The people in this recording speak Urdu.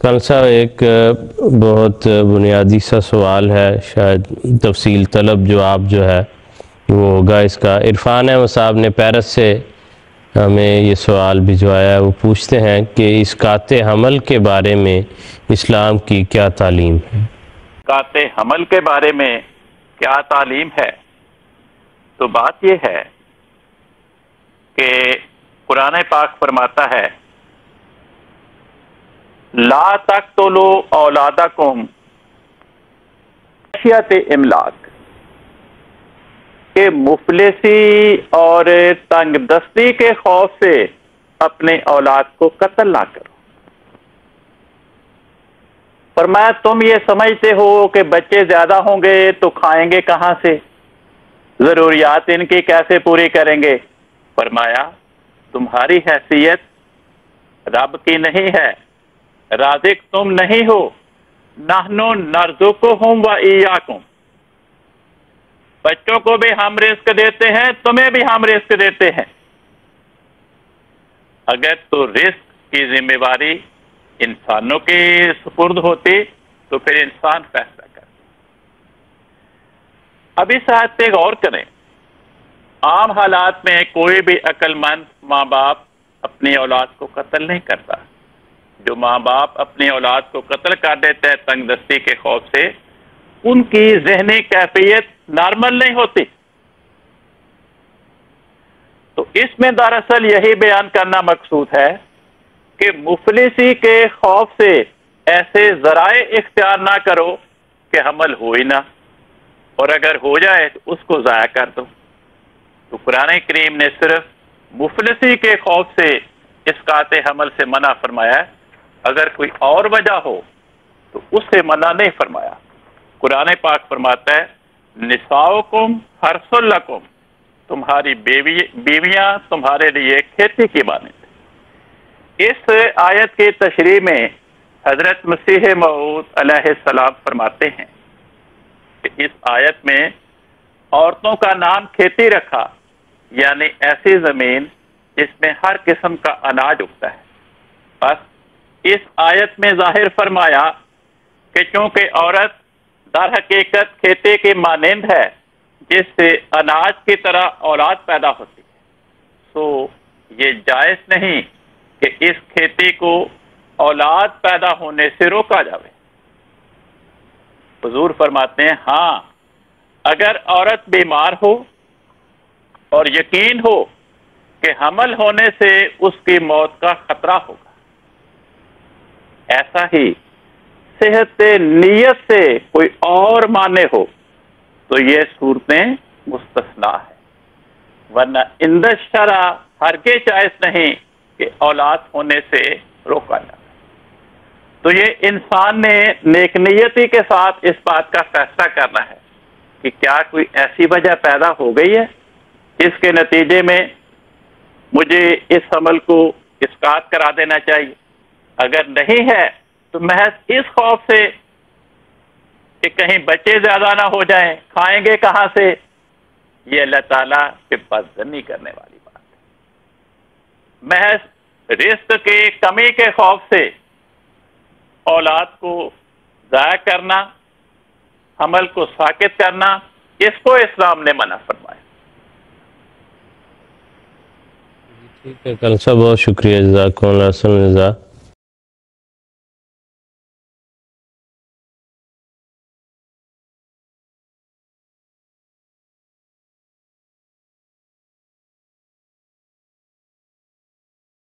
کل صاحب ایک بہت بنیادی سا سوال ہے، شاید تفصیل طلب جواب جو ہے وہ ہوگا اس کا۔ عرفان احمد صاحب نے پیرس سے ہمیں یہ سوال بھجوایا ہے۔ وہ پوچھتے ہیں کہ اسقاط حمل کے بارے میں اسلام کی کیا تعلیم ہے؟ اسقاط حمل کے بارے میں کیا تعلیم ہے؟ تو بات یہ ہے کہ قرآن پاک فرماتا ہے لا تقتلوا اولادکم خشیۃ املاق، کہ مفلسی اور تنگ دستی کے خوف سے اپنے اولاد کو قتل نہ کرو۔ فرمایا تم یہ سمجھتے ہو کہ بچے زیادہ ہوں گے تو کھائیں گے کہاں سے، ضروریات ان کی کیسے پوری کریں گے؟ فرمایا تمہاری حیثیت رب کی نہیں ہے، رازق تم نہیں ہو، نحن نرزقہم و ایاکم، بچوں کو بھی ہم رزق دیتے ہیں، تمہیں بھی ہم رزق دیتے ہیں۔ اگر تو رزق کی ذمہ داری انسانوں کی سپرد ہوتی تو پھر انسان فیصلہ کرتے۔ اب اس آیت پہ غور کریں۔ عام حالات میں کوئی بھی عقل مند ماں باپ اپنی اولاد کو قتل نہیں کرتا۔ جو ماں باپ اپنی اولاد کو قتل کر دیتے ہیں تنگ دستی کے خوف سے، ان کی ذہنی کیفیت نارمل نہیں ہوتی۔ تو اس میں دراصل یہی بیان کرنا مقصود ہے کہ مفلسی کے خوف سے ایسے ذرائع اختیار نہ کرو کہ حمل ہو ہی نہ، اور اگر ہو جائے تو اس کو ضائع کر دو۔ تو قرآن کریم نے صرف مفلسی کے خوف سے اسقاط حمل سے منع فرمایا ہے، اگر کوئی اور وجہ ہو تو اس سے منع نہیں فرمایا۔ قرآن پاک فرماتا ہے نساؤکم حرث لکم، تمہاری بیویاں تمہارے لیے کھیتی کی مانند۔ اس آیت کی تشریح میں حضرت مسیح موعود علیہ السلام فرماتے ہیں کہ اس آیت میں عورتوں کا نام کھیتی رکھا، یعنی ایسی زمین جس میں ہر قسم کا اناج اگتا ہے۔ بس اس آیت میں ظاہر فرمایا کہ چونکہ عورت در حقیقت کھیتی کی مانند ہے جس سے اناج کی طرح اولاد پیدا ہوتی ہے، تو یہ جائز نہیں کہ اس کھیتی کو اولاد پیدا ہونے سے روکا جائے۔ حضور فرماتے ہیں ہاں، اگر عورت بیمار ہو اور یقین ہو کہ حمل ہونے سے اس کی موت کا خطرہ ہوگا، ایسا ہی صحت نیت سے کوئی اور معنی ہو تو یہ صورتیں مستثنا ہے، ورنہ عند الشرع ہرگز جائز نہیں کہ اولاد ہونے سے روکا جائے۔ تو یہ انسان نے نیک نیتی کے ساتھ اس بات کا فیصلہ کرنا ہے کہ کیا کوئی ایسی وجہ پیدا ہو گئی ہے جس کے نتیجے میں مجھے اس عمل کو اسقاط کرا دینا چاہیے۔ اگر نہیں ہے تو محض اس خوف سے کہ کہیں بچے زیادہ نہ ہو جائیں، کھائیں گے کہاں سے، یہ اللہ تعالیٰ کے بدظنی کرنے والی بات ہے۔ محض رزق کی کمی کے خوف سے اولاد کو ضائع کرنا، حمل کو ساقط کرنا، اس کو اسلام نے منع فرمایا۔ ٹھیک ہے کل صاحب، بہت شکریہ، جزاکم اللہ خیر۔